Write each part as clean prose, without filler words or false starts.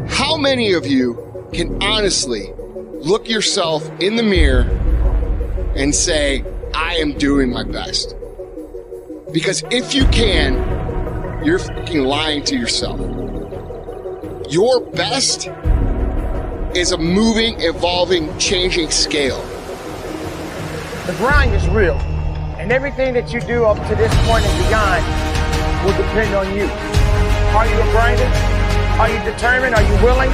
How many of you can honestly look yourself in the mirror and say, I am doing my best? Because if you can, you're fucking lying to yourself. Your best is a moving, evolving, changing scale. The grind is real, and everything that you do up to this point and beyond will depend on you. Are you a grinder? Are you determined? Are you willing?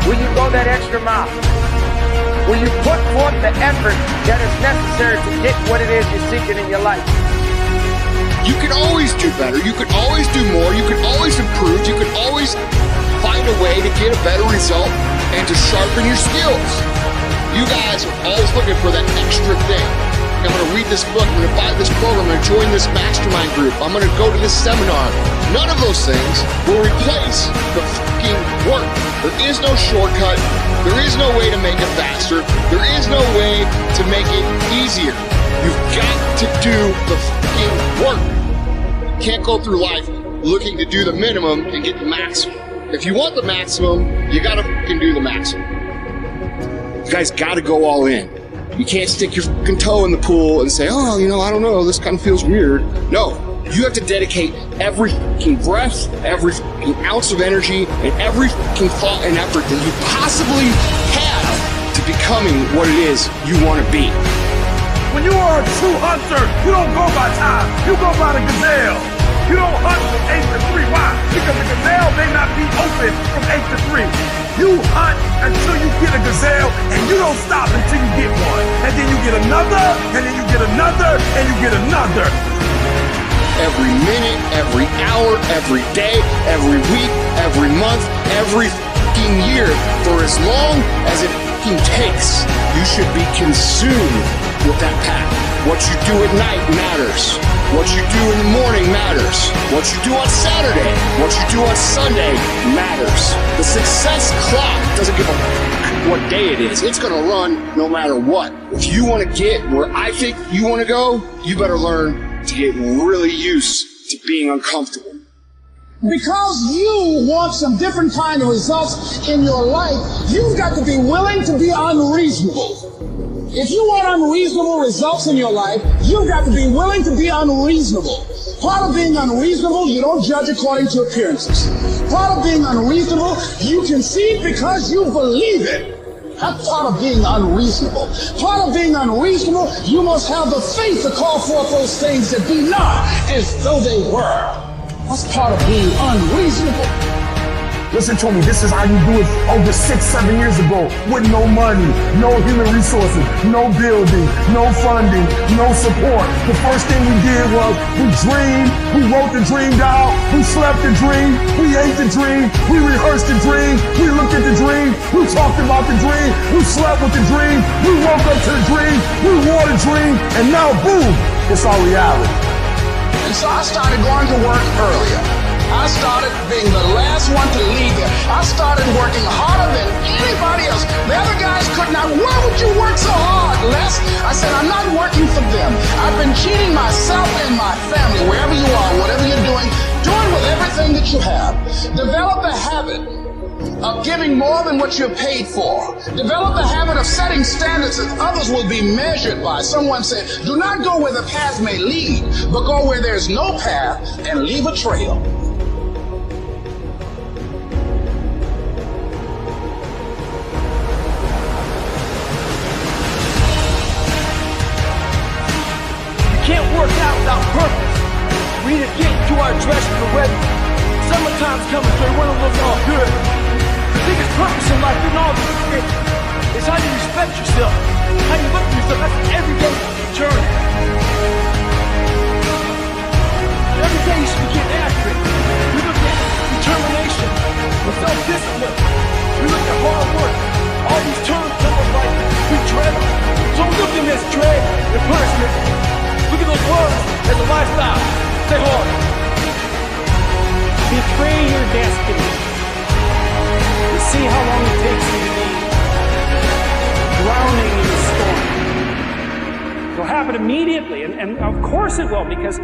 Will you go that extra mile? Will you put forth the effort that is necessary to get what it is you're seeking in your life? You can always do better. You can always do more. You can always improve. You can always find a way to get a better result and to sharpen your skills. You guys are always looking for that extra thing. I'm going to read this book. I'm going to buy this program. I'm going to join this mastermind group. I'm going to go to this seminar. None of those things will replace the fucking work. There is no shortcut. There is no way to make it faster. There is no way to make it easier. You've got to do the fucking work. You can't go through life looking to do the minimum and get the maximum. If you want the maximum, you got to fucking do the maximum. You guys got to go all in. You can't stick your fucking toe in the pool and say, oh, I don't know, this kind of feels weird. No, you have to dedicate every fucking breath, every fucking ounce of energy, and every fucking thought and effort that you possibly have to becoming what it is you want to be. When you are a true hunter, you don't go by time, you go by the gazelle. You don't hunt from 8 to 3. Why? Because the gazelle may not be open from 8 to 3. You hunt until you get a gazelle, and you don't stop until you get one. And then you get another, and then you get another, and you get another. Every minute, every hour, every day, every week, every month, every fucking year, for as long as it fucking takes, you should be consumed with that path. What you do at night matters. What you do in the morning matters. What you do on Saturday, what you do on Sunday matters. The success clock doesn't give a fuck what day it is. It's going to run no matter what. If you want to get where I think you want to go, you better learn to get really used to being uncomfortable. Because you want some different kind of results in your life, you've got to be willing to be unreasonable. If you want unreasonable results in your life, you've got to be willing to be unreasonable. Part of being unreasonable, you don't judge according to appearances. Part of being unreasonable, you concede because you believe it. That's part of being unreasonable. Part of being unreasonable, you must have the faith to call forth those things that be not as though they were. That's part of being unreasonable. Listen to me, this is how you do it over 6-7 years ago with no money, no human resources, no building, no funding, no support. The first thing we did was we dreamed, we wrote the dream down, we slept the dream, we ate the dream, we rehearsed the dream, we looked at the dream, we talked about the dream, we slept with the dream, we woke up to the dream, we wore the dream, and now boom, it's our reality. And so I started going to work earlier. I started being the last one to leave there. I started working harder than anybody else. The other guys could not. Why would you work so hard, Les? I said, I'm not working for them. I've been cheating myself and my family. Wherever you are, whatever you're doing, do it with everything that you have. Develop a habit of giving more than what you're paid for. Develop a habit of setting standards that others will be measured by. Someone said, do not go where the path may lead, but go where there's no path and leave a trail. Can't work out without purpose. We need to get to our dress for the weather. Summertime's coming, so we want to look all good. The biggest purpose in life, in all this is how you respect yourself, how you look at yourself. That's an everyday journey. Every day you should be getting after it. We look at determination, self-discipline. We look at hard work. All these terms come up like we dread them. So look at this dread and punishment. Look at those words as a lifestyle. Stay hard. Betray your destiny. And see how long it takes you to be drowning in the storm. It'll happen immediately, and of course it will, because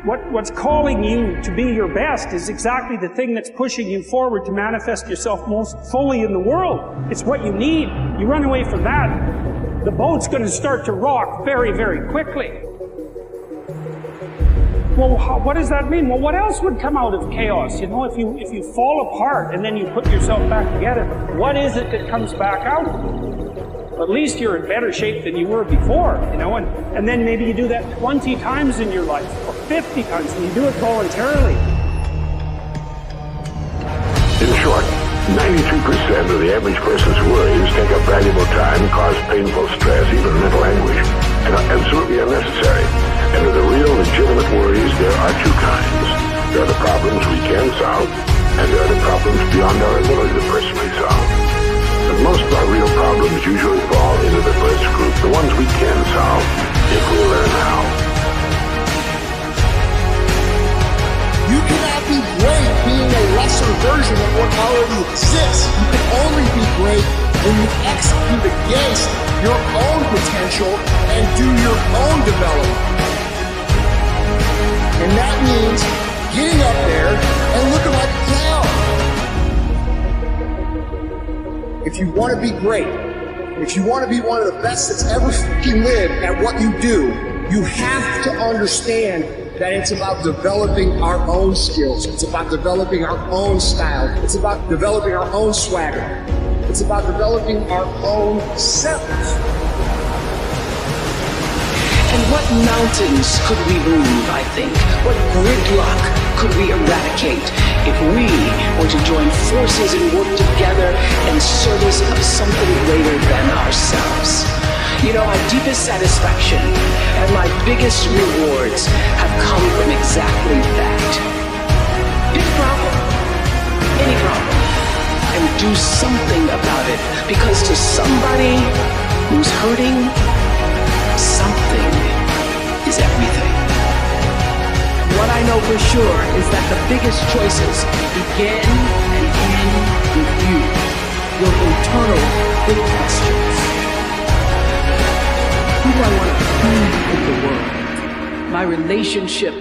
What's calling you to be your best is exactly the thing that's pushing you forward to manifest yourself most fully in the world. It's what you need. You run away from that, the boat's going to start to rock very, very quickly. Well, what does that mean? Well, what else would come out of chaos? You know, if you fall apart and then you put yourself back together, what is it that comes back out? At least you're in better shape than you were before, you know, and then maybe you do that 20 times in your life, or 50 times, and you do it voluntarily. In short, 92% of the average person's worries take up valuable time, cause painful stress, even mental anguish, and are absolutely unnecessary. And of the real, legitimate worries, there are two kinds. There are the problems we can solve, and there are the problems beyond our ability to personally solve. But most of our real problems usually fall into the first group, the ones we can solve, if we learn how. You cannot be great being a lesser version of what already exists. You can only be great when you execute against your own potential and do your own development. And that means getting up there and looking like a clown. If you want to be great, if you want to be one of the best that's ever fucking lived at what you do, you have to understand that it's about developing our own skills. It's about developing our own style. It's about developing our own swagger. It's about developing our own selves. And what mountains could we move, I think? What gridlock could we eradicate if we were to join forces and work together in service of something greater than ourselves? You know, my deepest satisfaction and my biggest rewards have come from exactly that. Pick a problem, any problem, and do something about it, because to somebody who's hurting, something is everything. What I know for sure is that the biggest choices begin and end with you, your internal big questions. Who do I want to be in the world? My relationship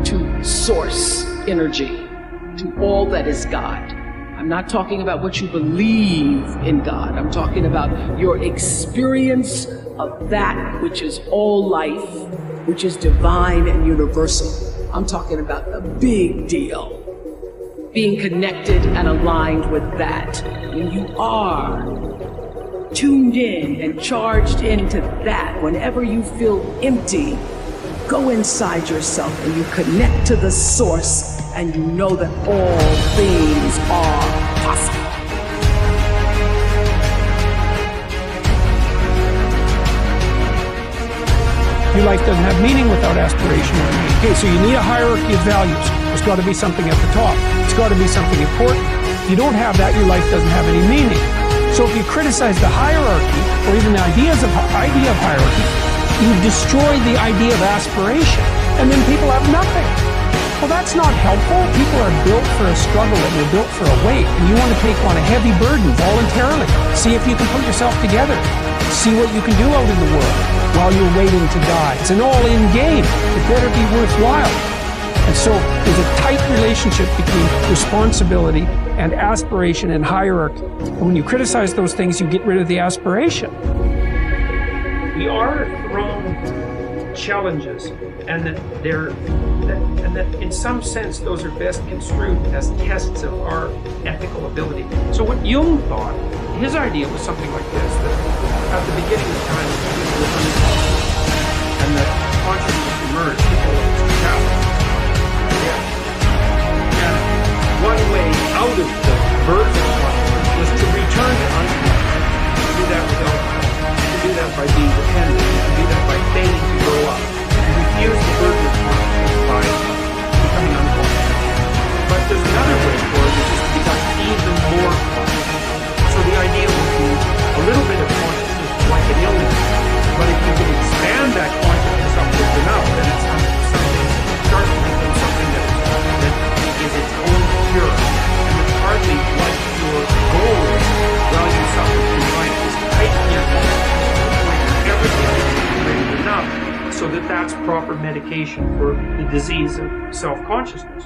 to source energy, to all that is God. I'm not talking about what you believe in God. I'm talking about your experience of that which is all life, which is divine and universal. I'm talking about the big deal. Being connected and aligned with that. When you are tuned in and charged into that, whenever you feel empty, go inside yourself and you connect to the source, and you know that all things are possible. Your life doesn't have meaning without aspiration or meaning. Okay, so you need a hierarchy of values. There's got to be something at the top. It's got to be something important. If you don't have that, your life doesn't have any meaning. So if you criticize the hierarchy, or even the idea of hierarchy, you destroy the idea of aspiration, and then people have nothing. Well, that's not helpful. People are built for a struggle, and they're built for a weight, and you want to take on a heavy burden voluntarily. See if you can put yourself together. See what you can do out in the world while you're waiting to die. It's an all-in game. It better be worthwhile. And so there's a tight relationship between responsibility and aspiration and hierarchy. And when you criticize those things, you get rid of the aspiration. We are thrown challenges, and that in some sense those are best construed as tests of our ethical ability. So what Jung thought, his idea was something like this, that at the beginning of time people were unconscious, and that consciousness emerged, people were trapped. And one way out of the birth of consciousness was to return to unconsciousness. To do that by being dependent. You can do that by failing to grow up. You refuse the burden of consciousness by becoming unconscious. But there's another way for it, which is to become even more conscious. So the idea would be a little bit of consciousness like an illness. But if you can expand that consciousness upwards enough, then it's medication for the disease of self-consciousness.